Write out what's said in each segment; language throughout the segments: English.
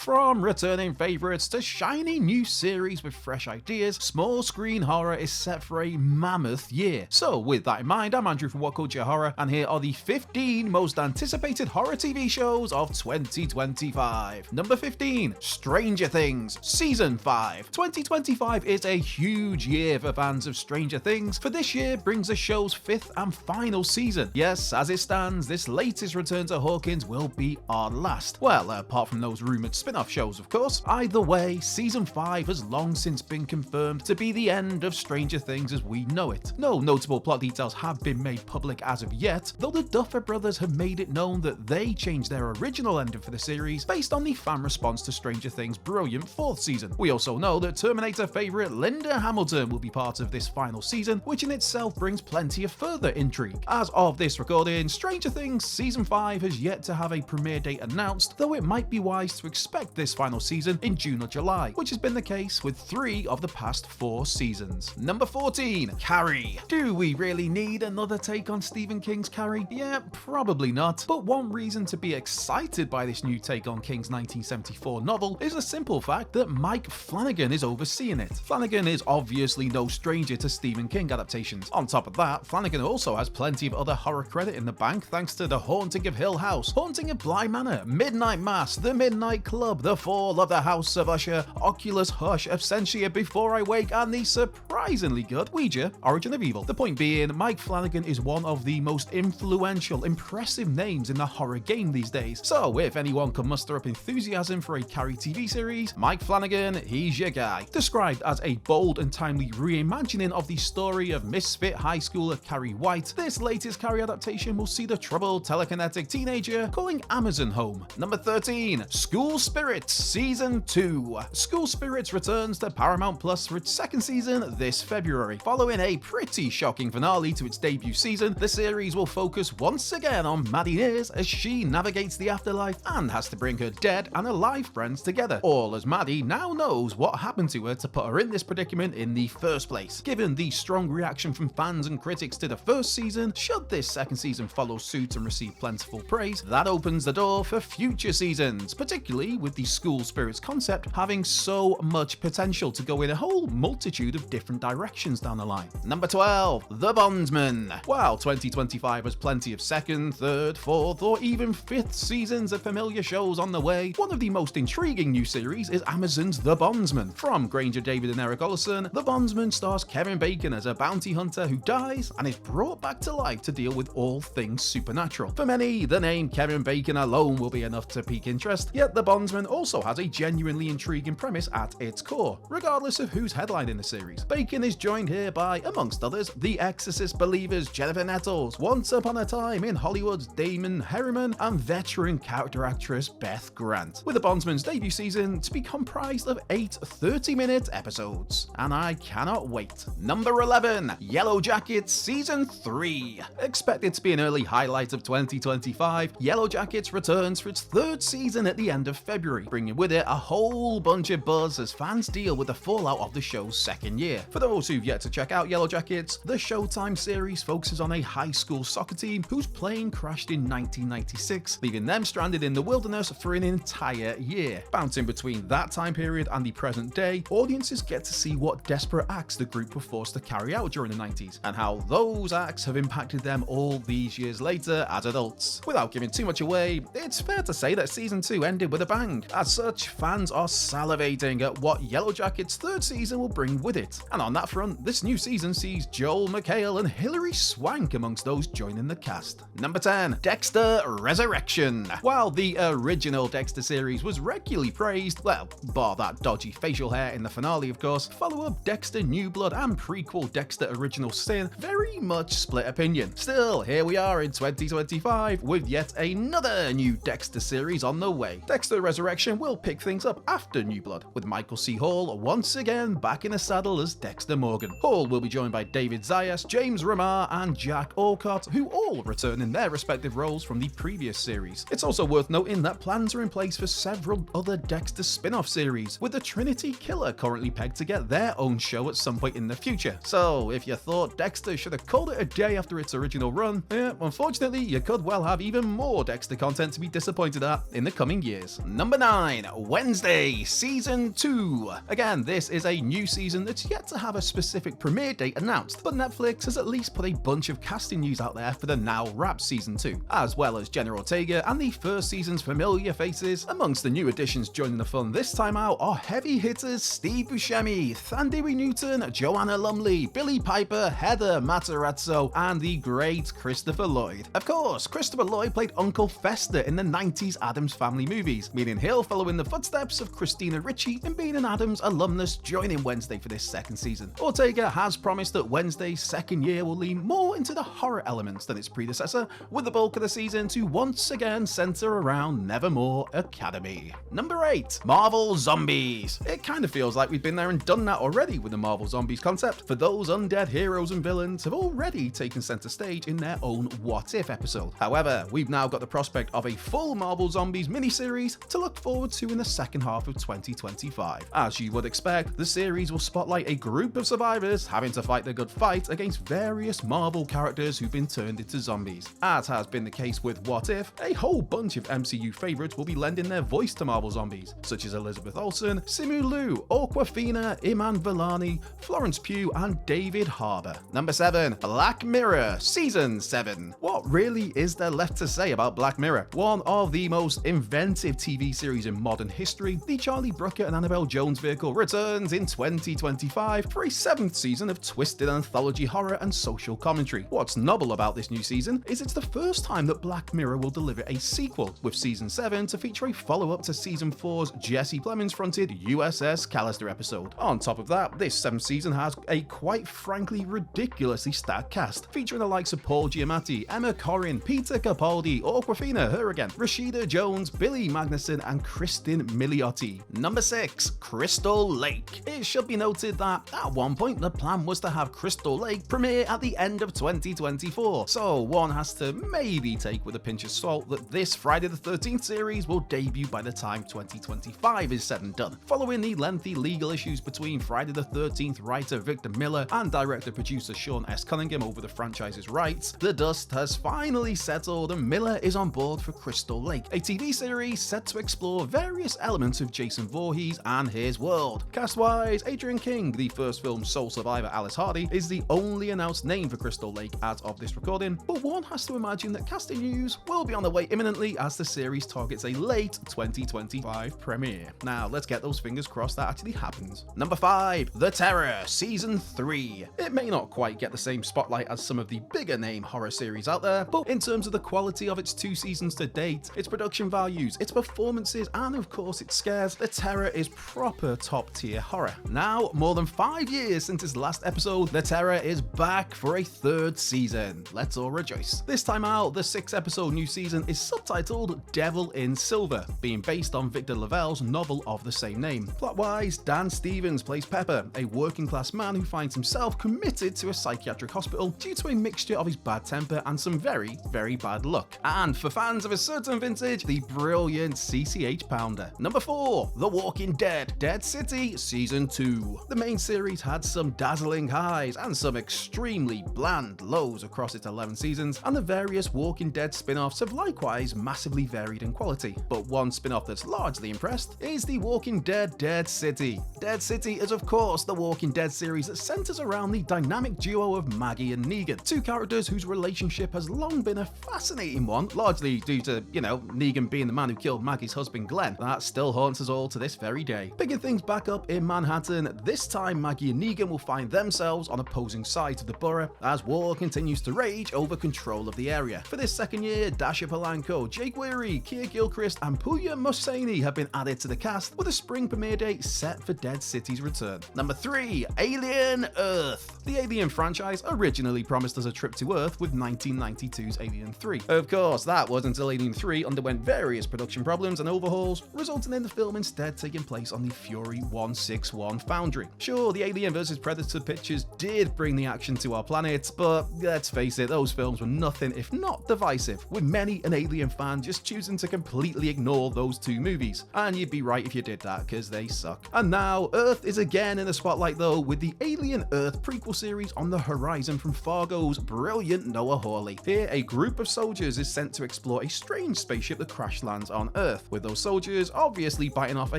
From returning favourites to shiny new series with fresh ideas, small screen horror is set for a mammoth year. So with that in mind, I'm Andrew from What Culture Horror, and here are the 15 most anticipated horror TV shows of 2025. Number 15, Stranger Things Season 5. 2025 is a huge year for fans of Stranger Things, for this year brings the show's 5th and final season. Yes, as it stands, this latest return to Hawkins will be our last. Well, apart from those rumoured spin-off shows, of course. Either way, Season 5 has long since been confirmed to be the end of Stranger Things as we know it. No notable plot details have been made public as of yet, though the Duffer Brothers have made it known that they changed their original ending for the series based on the fan response to Stranger Things' brilliant 4th season. We also know that Terminator favourite Linda Hamilton will be part of this final season, which in itself brings plenty of further intrigue. As of this recording, Stranger Things Season 5 has yet to have a premiere date announced, though it might be wise to expect this final season in June or July, which has been the case with 3 of the past 4 seasons. Number 14, Carrie. Do we really need another take on Stephen King's Carrie? Yeah, probably not, but one reason to be excited by this new take on King's 1974 novel is the simple fact that Mike Flanagan is overseeing it. Flanagan is obviously no stranger to Stephen King adaptations. On top of that, Flanagan also has plenty of other horror credit in the bank thanks to The Haunting of Hill House, Haunting of Bly Manor, Midnight Mass, The Midnight Club, The Fall of the House of Usher, Oculus Hush, Absentia, Before I Wake, and the surprisingly good Ouija, Origin of Evil. The point being, Mike Flanagan is one of the most influential, impressive names in the horror game these days. So if anyone can muster up enthusiasm for a Carrie TV series, Mike Flanagan, he's your guy. Described as a bold and timely reimagining of the story of misfit high schooler Carrie White, this latest Carrie adaptation will see the troubled telekinetic teenager calling Amazon home. Number 13, School Spirits Season 2. School Spirits returns to Paramount Plus for its 2nd season this February. Following a pretty shocking finale to its debut season, the series will focus once again on Maddie Nears as she navigates the afterlife and has to bring her dead and alive friends together, all as Maddie now knows what happened to her to put her in this predicament in the first place. Given the strong reaction from fans and critics to the 1st season, should this 2nd season follow suit and receive plentiful praise, that opens the door for future seasons, particularly with the School Spirits concept having so much potential to go in a whole multitude of different directions down the line. Number 12, The Bondsman. While 2025 has plenty of 2nd, 3rd, 4th, or even 5th seasons of familiar shows on the way, one of the most intriguing new series is Amazon's The Bondsman. From Granger David and Eric Ollison, The Bondsman stars Kevin Bacon as a bounty hunter who dies and is brought back to life to deal with all things supernatural. For many, the name Kevin Bacon alone will be enough to pique interest, yet The Bondsman also has a genuinely intriguing premise at its core, regardless of who's headlining the series. Bacon is joined here by, amongst others, The Exorcist believers Jennifer Nettles, Once Upon a Time in Hollywood's Damon Herriman, and veteran character actress Beth Grant, with The Bondsman's debut season to be comprised of 8 30-minute episodes. And I cannot wait. Number 11, Yellowjackets Season 3. Expected to be an early highlight of 2025, Yellowjackets returns for its 3rd season at the end of February, bringing with it a whole bunch of buzz as fans deal with the fallout of the show's 2nd year. For those who've yet to check out Yellowjackets, the Showtime series focuses on a high school soccer team whose plane crashed in 1996, leaving them stranded in the wilderness for an entire year. Bouncing between that time period and the present day, audiences get to see what desperate acts the group were forced to carry out during the 90s, and how those acts have impacted them all these years later as adults. Without giving too much away, it's fair to say that Season 2 ended with a bang. As such, fans are salivating at what Yellowjackets' 3rd season will bring with it. And on that front, this new season sees Joel McHale and Hilary Swank amongst those joining the cast. Number 10, Dexter Resurrection. While the original Dexter series was regularly praised, well, bar that dodgy facial hair in the finale of course, follow-up Dexter New Blood and prequel Dexter Original Sin very much split opinion. Still, here we are in 2025 with yet another new Dexter series on the way. Dexter Resurrection will pick things up after New Blood, with Michael C. Hall once again back in the saddle as Dexter Morgan. Hall will be joined by David Zayas, James Remar, and Jack Olcott, who all return in their respective roles from the previous series. It's also worth noting that plans are in place for several other Dexter spin-off series, with the Trinity Killer currently pegged to get their own show at some point in the future. So if you thought Dexter should have called it a day after its original run, unfortunately you could well have even more Dexter content to be disappointed at in the coming years. Number Number 9, Wednesday, Season 2. Again, this is a new season that's yet to have a specific premiere date announced, but Netflix has at least put a bunch of casting news out there for the now wrapped Season 2, as well as Jenna Ortega and the first season's familiar faces. Amongst the new additions joining the fun this time out are heavy hitters Steve Buscemi, Thanderi Newton, Joanna Lumley, Billy Piper, Heather Matarazzo, and the great Christopher Lloyd. Of course, Christopher Lloyd played Uncle Fester in the 90s Addams Family movies, meaning he'll follow in the footsteps of Christina Ricci in being an Addams alumnus joining Wednesday for this second season. Ortega has promised that Wednesday's second year will lean more into the horror elements than its predecessor, with the bulk of the season to once again center around Nevermore Academy. Number 8, Marvel Zombies. It kind of feels like we've been there and done that already with the Marvel Zombies concept, for those undead heroes and villains have already taken center stage in their own What If episode. However, we've now got the prospect of a full Marvel Zombies miniseries to look forward to in the second half of 2025. As you would expect, the series will spotlight a group of survivors having to fight the good fight against various Marvel characters who've been turned into zombies. As has been the case with What If, a whole bunch of MCU favorites will be lending their voice to Marvel Zombies, such as Elizabeth Olsen, Simu Liu, Awkwafina, Iman Vellani, Florence Pugh, and David Harbour. Number 7, Black Mirror, Season 7. What really is there left to say about Black Mirror? One of the most inventive TV series in modern history, the Charlie Brooker and Annabelle Jones vehicle returns in 2025 for a 7th season of twisted anthology horror and social commentary. What's novel about this new season is it's the first time that Black Mirror will deliver a sequel, with Season 7 to feature a follow-up to Season 4's Jesse Plemons-fronted USS Callister episode. On top of that, this 7th season has a quite frankly ridiculously stacked cast, featuring the likes of Paul Giamatti, Emma Corrin, Peter Capaldi, Awkwafina, her again, Rashida Jones, Billy Magnuson, and Kristen Milioti. Number 6, Crystal Lake. It should be noted that at one point the plan was to have Crystal Lake premiere at the end of 2024, so one has to maybe take with a pinch of salt that this Friday the 13th series will debut by the time 2025 is said and done. Following the lengthy legal issues between Friday the 13th writer Victor Miller and director-producer Sean S. Cunningham over the franchise's rights, the dust has finally settled and Miller is on board for Crystal Lake, a TV series set to explore various elements of Jason Voorhees and his world. Cast-wise, Adrian King, the first film's sole survivor Alice Hardy, is the only announced name for Crystal Lake as of this recording, but one has to imagine that casting news will be on the way imminently as the series targets a late 2025 premiere. Now, let's get those fingers crossed that actually happens. Number 5, The Terror, Season 3. It may not quite get the same spotlight as some of the bigger name horror series out there, but in terms of the quality of its 2 seasons to date, its production values, its performances, and of course its scares, The Terror is proper top tier horror. Now, more than 5 years since its last episode, The Terror is back for a 3rd season. Let's all rejoice. This time out, the 6-episode new season is subtitled Devil in Silver, being based on Victor Laval's novel of the same name. Plot-wise, Dan Stevens plays Pepper, a working-class man who finds himself committed to a psychiatric hospital due to a mixture of his bad temper and some very, very bad luck. And for fans of a certain vintage, the brilliant CCH Pounder. Number 4, The Walking Dead, Dead City, Season 2. The main series had some dazzling highs and some extremely bland lows across its 11 seasons, and the various Walking Dead spin-offs have likewise massively varied in quality. But one spin-off that's largely impressed is The Walking Dead, Dead City. Dead City is of course the Walking Dead series that centers around the dynamic duo of Maggie and Negan, 2 characters whose relationship has long been a fascinating one, largely due to, Negan being the man who killed Maggie's husband Glenn. That still haunts us all to this very day. Picking things back up in Manhattan, this time Maggie and Negan will find themselves on opposing sides of the borough as war continues to rage over control of the area. For this second year, Dasha Polanco, Jake Weary, Keir Gilchrist, and Puya Mohseni have been added to the cast, with a spring premiere date set for Dead City's return. Number 3, Alien Earth. The Alien franchise originally promised us a trip to Earth with 1992's Alien 3. Of course, that was until Alien 3 underwent various production problems and overhauls, resulting in the film instead taking place on the Fury 161 Foundry. Sure, the Alien vs Predator pictures did bring the action to our planet, but let's face it, those films were nothing if not divisive, with many an Alien fan just choosing to completely ignore those 2 movies. And you'd be right if you did that, because they suck. And now, Earth is again in the spotlight though, with the Alien Earth prequel series on the horizon from Fargo's brilliant Noah Hawley. Here, a group of soldiers is sent to explore a strange spaceship that crash lands on Earth, with those soldiers, obviously biting off a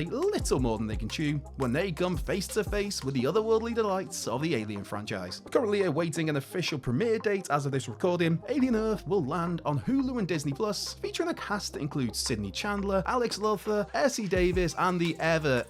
little more than they can chew, when they come face to face with the otherworldly delights of the Alien franchise. Currently awaiting an official premiere date as of this recording, Alien Earth will land on Hulu and Disney Plus, featuring a cast that includes Sydney Chandler, Alex Lothar, Essie Davis, and the ever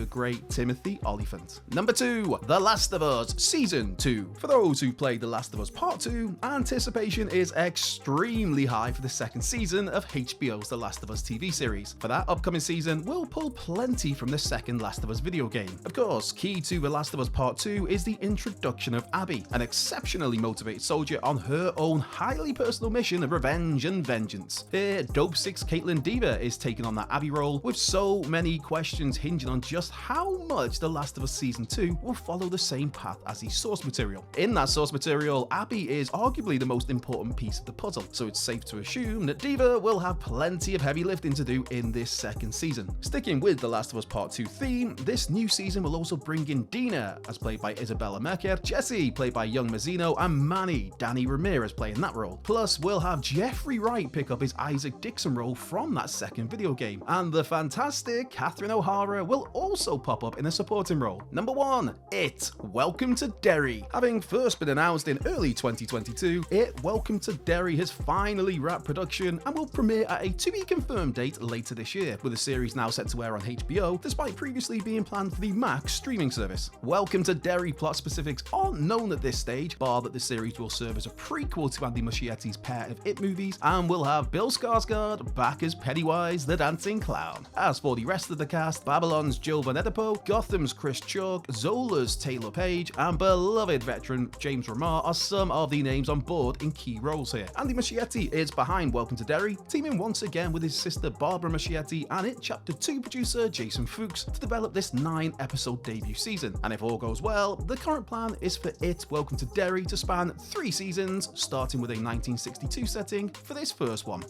great Timothy Olyphant. Number 2, The Last of Us Season 2. For those who played The Last of Us Part 2, anticipation is extremely high for the second season of HBO's The Last of Us TV series. For that upcoming season, we'll pull plenty from the second Last of Us video game. Of course, key to The Last of Us Part 2 is the introduction of Abby, an exceptionally motivated soldier on her own highly personal mission of revenge and vengeance. Here, Dope 6 Caitlin Dever is taking on that Abby role, with so many questions hinging on just how much The Last of Us Season 2 will follow the same path as the source material. In that source material, Abby is arguably the most important piece of the puzzle, so it's safe to assume that Dever will have plenty of heavy lifting to do in this second season. Sticking with The Last of Us Part 2 theme, this new season will also bring in Dina, as played by Isabella Mercer, Jesse, played by young Mazzino, and Manny, Danny Ramirez, playing that role. Plus, we'll have Jeffrey Wright pick up his Isaac Dixon role from that second video game, and the fantastic Catherine O'Hara will also pop up in a supporting role. Number 1, It, Welcome to Derry. Having first been announced in early 2022, It, Welcome to Derry has finally wrapped production and will premiere at a to-be-confirmed date later this year, with the series now set to air on HBO, despite previously being planned for the Max streaming service. Welcome to Derry plot specifics aren't known at this stage, bar that the series will serve as a prequel to Andy Muschietti's pair of It movies, and will have Bill Skarsgård back as Pennywise the Dancing Clown. As for the rest of the cast, Babylon's Joe Van Edipo, Gotham's Chris Chalk, Zola's Taylor Page, and beloved veteran James Remar are some of the names on board in key roles here. Andy Muschietti is behind Welcome to Derry, teaming once again with his sister Barbara Muschietti and It Chapter 2 producer Jason Fuchs to develop this 9-episode debut season. And if all goes well, the current plan is for It, Welcome to Derry to span 3 seasons, starting with a 1962 setting for this first one.